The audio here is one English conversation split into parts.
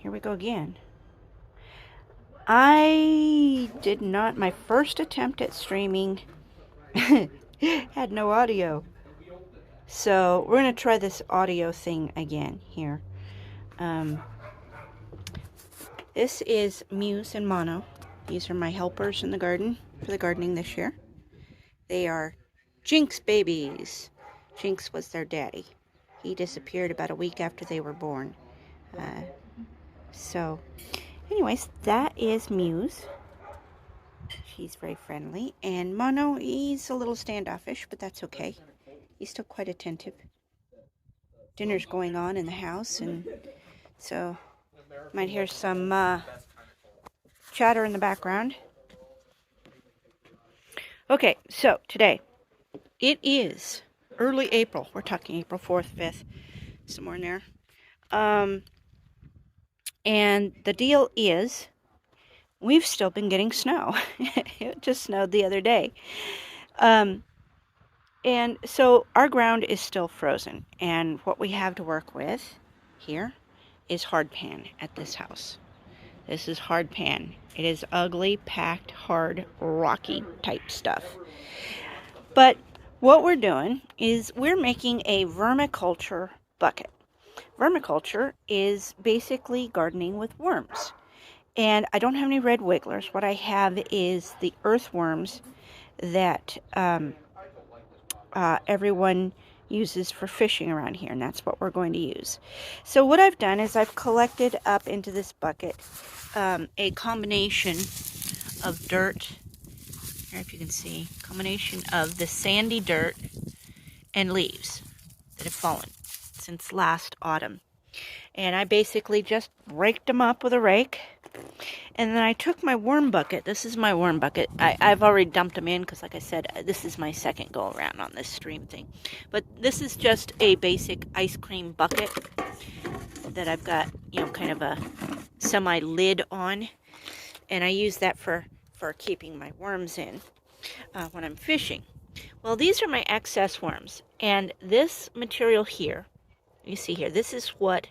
here we go again. I did not, my first attempt at streaming had no audio. So we're going to try this audio thing again here. This is Muse and Mono. These are my helpers in the garden for the gardening this year. They are Jinx babies. Jinx was their daddy. He disappeared about a week after they were born. So anyways, that is Muse. She's very friendly. And Mono, he's a little standoffish, but that's okay. He's still quite attentive. Dinner's going on in the house, and so you might hear some chatter in the background. Okay, so today, it is early April. We're talking April 4th, 5th, somewhere in there. And the deal is, we've still been getting snow. It just snowed the other day. And so our ground is still frozen. And what we have to work with here is hardpan at this house. This is hardpan. It is ugly, packed, hard, rocky type stuff. But what we're doing is we're making a vermiculture bucket. Vermiculture is basically gardening with worms. And I don't have any red wigglers. What I have is the earthworms that everyone uses for fishing around here, and that's what we're going to use. So what I've done is I've collected up into this bucket a combination of dirt, here if you can see, combination of the sandy dirt and leaves that have fallen since last autumn. And I basically just raked them up with a rake. And then I took my worm bucket. This is my worm bucket. I've already dumped them in because, like I said, this is my second go around on this stream thing. But this is just a basic ice cream bucket that I've got, you know, kind of a semi-lid on. And I use that for keeping my worms in when I'm fishing. Well, these are my excess worms. And this material here, you see here, this is what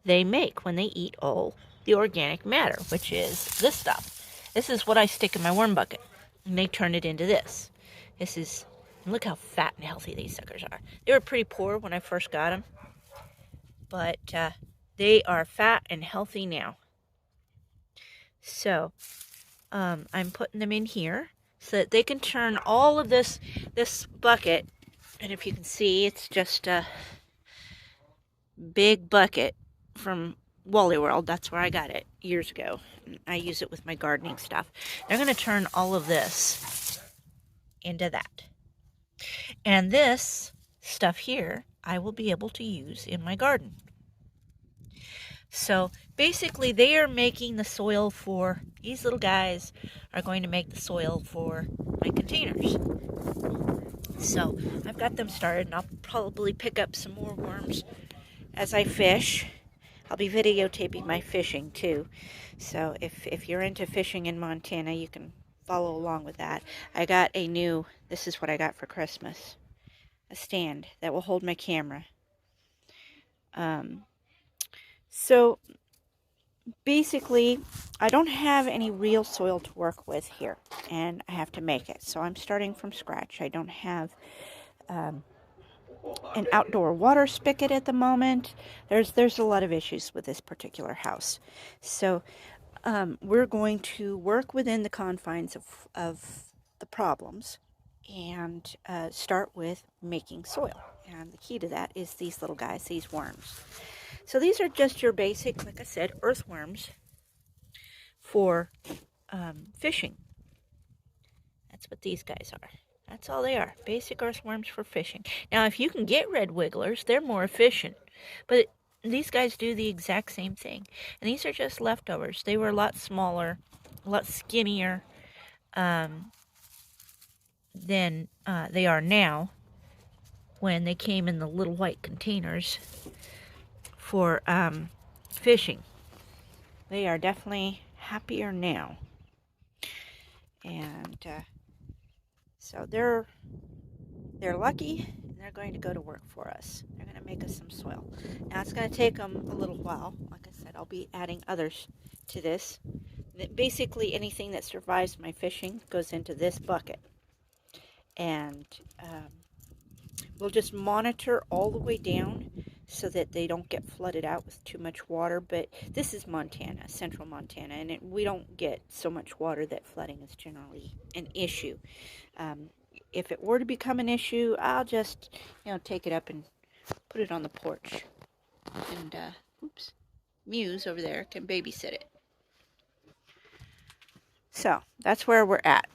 they make when they eat all the organic matter, which is this stuff. This is what I stick in my worm bucket, and they turn it into this. This is, look how fat and healthy these suckers are. They were pretty poor when I first got them, but they are fat and healthy now. So I'm putting them in here so that they can turn all of this bucket, and if you can see, it's just a big bucket from Wally World. That's where I got it years ago. I use it with my gardening stuff. They're going to turn all of this into that. And this stuff here, I will be able to use in my garden. So basically, they are making the soil for, these little guys are going to make the soil for my containers. So I've got them started, and I'll probably pick up some more worms as I fish. I'll be videotaping my fishing too. So if you're into fishing in Montana, you can follow along with that. I got a new, this is what I got for Christmas, a stand that will hold my camera. So basically, I don't have any real soil to work with here, and I have to make it. So I'm starting from scratch. I don't have an outdoor water spigot at the moment. There's a lot of issues with this particular house. So we're going to work within the confines of the problems and start with making soil. And the key to that is these little guys, these worms. So these are just your basic, like I said, earthworms for fishing. That's what these guys are. That's all they are, basic earthworms for fishing. Now, if you can get red wigglers, they're more efficient. But these guys do the exact same thing. And these are just leftovers. They were a lot smaller, a lot skinnier than they are now when they came in the little white containers for fishing. They are definitely happier now. And so they're lucky, they're going to go to work for us. They're going to make us some soil. Now it's going to take them a little while. Like I said, I'll be adding others to this. Basically, anything that survives my fishing goes into this bucket. And we'll just monitor all the way down so that they don't get flooded out with too much water. But this is Montana, central Montana, and we don't get so much water that flooding is generally an issue. If it were to become an issue, I'll just, take it up and put it on the porch. And, oops, Muse over there can babysit it. So, that's where we're at.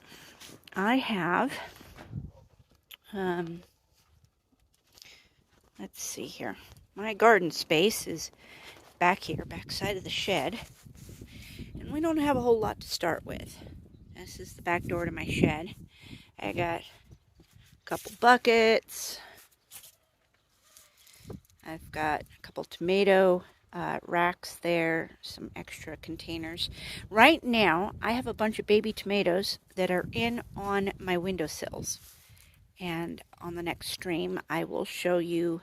I have, let's see here. My garden space is back here, back side of the shed. And we don't have a whole lot to start with. This is the back door to my shed. I got a couple buckets. I've got a couple tomato racks there, some extra containers. Right now, I have a bunch of baby tomatoes that are in on my windowsills. And on the next stream, I will show you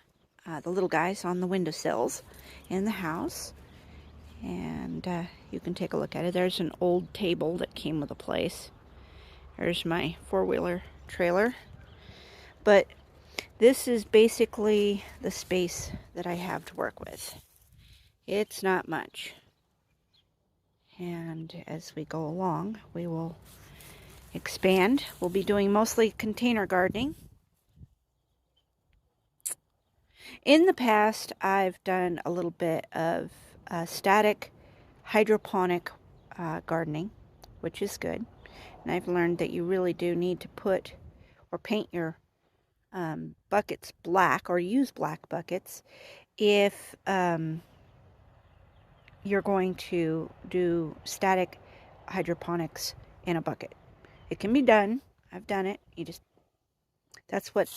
the little guys on the windowsills in the house. And you can take a look at it. There's an old table that came with the place. There's my four-wheeler trailer. But this is basically the space that I have to work with. It's not much. And as we go along, we will expand. We'll be doing mostly container gardening. In the past, I've done a little bit of static hydroponic gardening, which is good. And I've learned that you really do need to put or paint your buckets black, or use black buckets if you're going to do static hydroponics in a bucket. It can be done. I've done it. That's what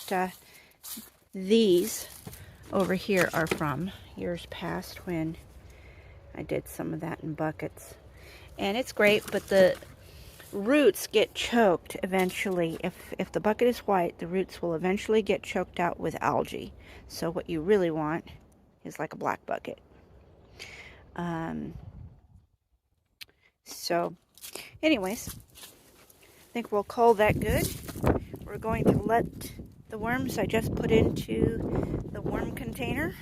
these over here are from years past when I did some of that in buckets. And it's great, but the roots get choked eventually. If the bucket is white, the roots will eventually get choked out with algae. So what you really want is like a black bucket. So anyways, I think we'll call that good. We're going to let the worms I just put into the worm container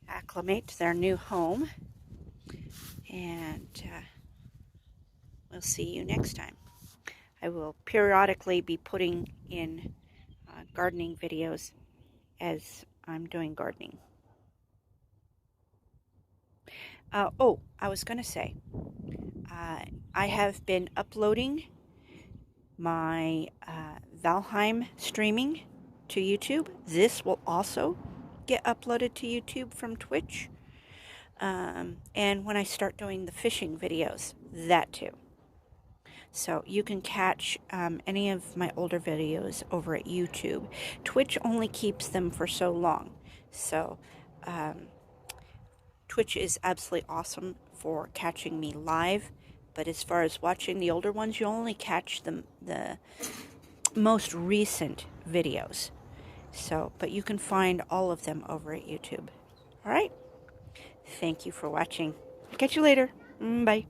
acclimate to their new home. And we'll see you next time. I will periodically be putting in gardening videos as I'm doing gardening. Oh, I was going to say, I have been uploading my Valheim streaming to YouTube. This will also get uploaded to YouTube from Twitch. And when I start doing the fishing videos, that too. So you can catch any of my older videos over at YouTube. Twitch only keeps them for so long. So Twitch is absolutely awesome for catching me live. But as far as watching the older ones, you only catch the most recent videos. So, but you can find all of them over at YouTube. All right? Thank you for watching. Catch you later. Bye.